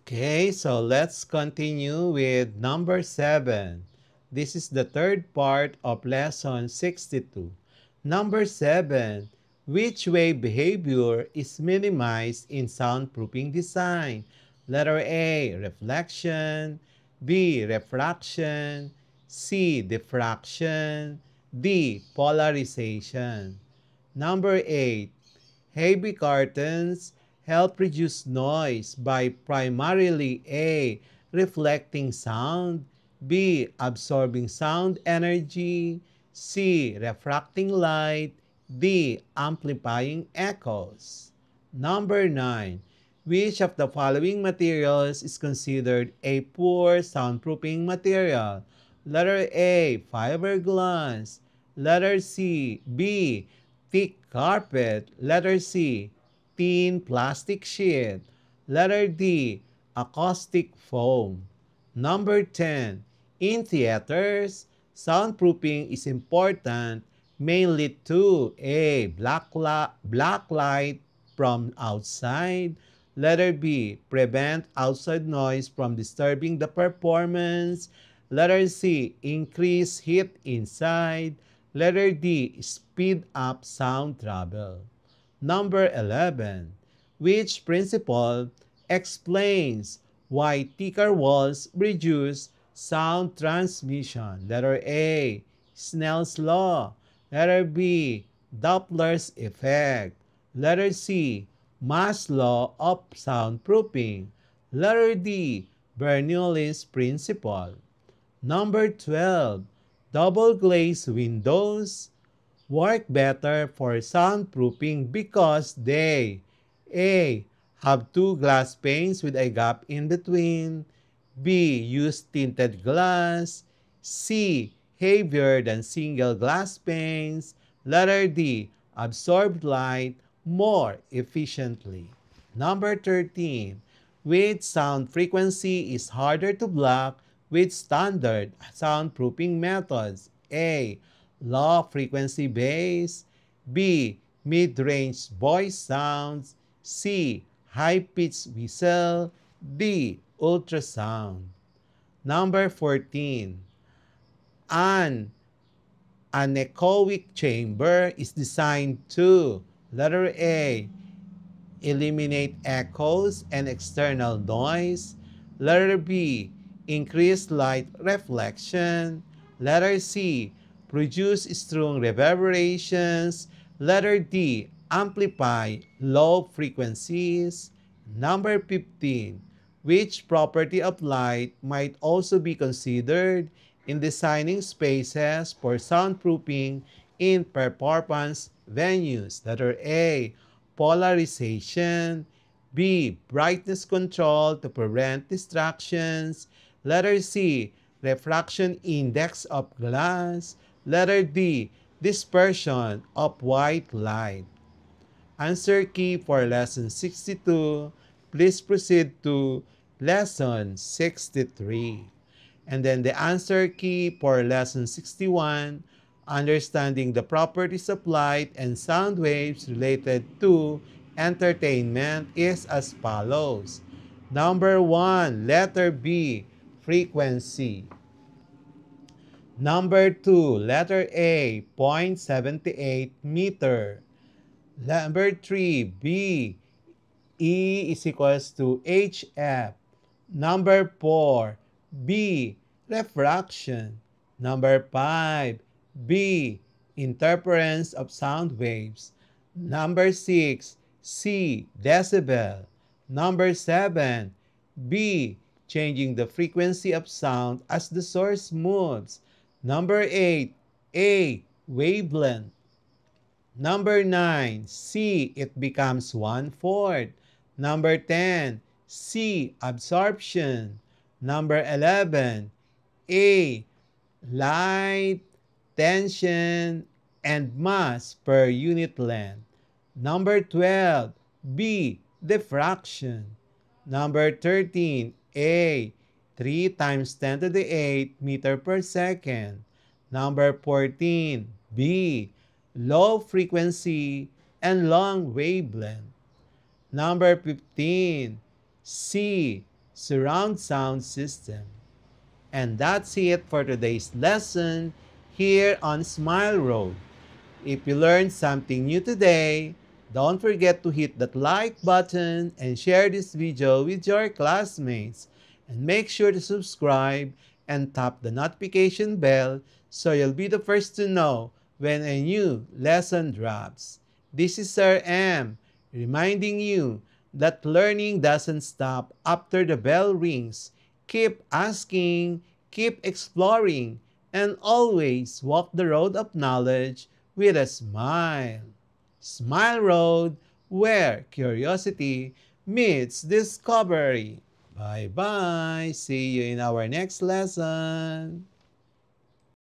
Okay, so let's continue with number 7. This is the third part of lesson 62. Number 7. Which wave behavior is minimized in soundproofing design? Letter A, reflection. B, refraction. C, diffraction. D, polarization. Number 8. Heavy curtains help reduce noise by primarily A. Reflecting sound, B. Absorbing sound energy, C. Refracting light, D. Amplifying echoes. Number 9. Which of the following materials is considered a poor soundproofing material? Letter A. Fiberglass. Letter C. B. Thick carpet. Letter C. Thin plastic sheet. Letter D. Acoustic foam. Number 10. In theaters, soundproofing is important mainly to A. Black light from outside. Letter B. Prevent outside noise from disturbing the performance. Letter C. Increase heat inside. Letter D. Speed up sound travel. Number 11. Which principle explains why thicker walls reduce sound transmission? Letter A. Snell's law. Letter B. Doppler's effect. Letter C. Mass law of soundproofing. Letter D. Bernoulli's principle. Number 12. Double glazed windows work better for soundproofing because they A. Have two glass panes with a gap in between. B. Use tinted glass. C. Heavier than single glass panes. Letter D. Absorb light more efficiently. Number 13. Which sound frequency is harder to block with standard soundproofing methods? A. Low frequency bass. B. Mid-range voice sounds. C. High-pitched whistle. D. Ultrasound. Number 14. An anechoic chamber is designed to letter A. Eliminate echoes and external noise. Letter B. Increase light reflection. Letter C. Produce strong reverberations. Letter D. Amplify low frequencies. Number 15. Which property of light might also be considered in designing spaces for soundproofing in performance venues? Letter A. Polarization. B. Brightness control to prevent distractions. Letter C. Refraction index of glass. Letter D. Dispersion of white light. Answer key for lesson 62. Please proceed to lesson 63. And then the answer key for lesson 61, understanding the properties of light and sound waves related to entertainment is as follows. Number 1, letter B, frequency. Number 2, letter A, 0.78 meter. Number 3, B, E is equals to HF. Number 4, B, refraction. Number 5, B, interference of sound waves. Number 6, C, decibel. Number 7, B, changing the frequency of sound as the source moves. Number 8, A, wavelength. Number 9, C, it becomes 1/4. Number 10, C, absorption. Number 11, A, light, tension, and mass per unit length. Number 12, B, diffraction. Number 13, A, 3 times 10 to the 8 meter per second. Number 14, B, low frequency and long wavelength. Number 15, C, surround sound system. And that's it for today's lesson here on Smile Road. If you learned something new today, don't forget to hit that like button and share this video with your classmates. And make sure to subscribe and tap the notification bell so you'll be the first to know when a new lesson drops. This is Sir M, reminding you that learning doesn't stop after the bell rings. Keep asking, keep exploring, and always walk the road of knowledge with a smile. Smile Road, where curiosity meets discovery. Bye bye. See you in our next lesson.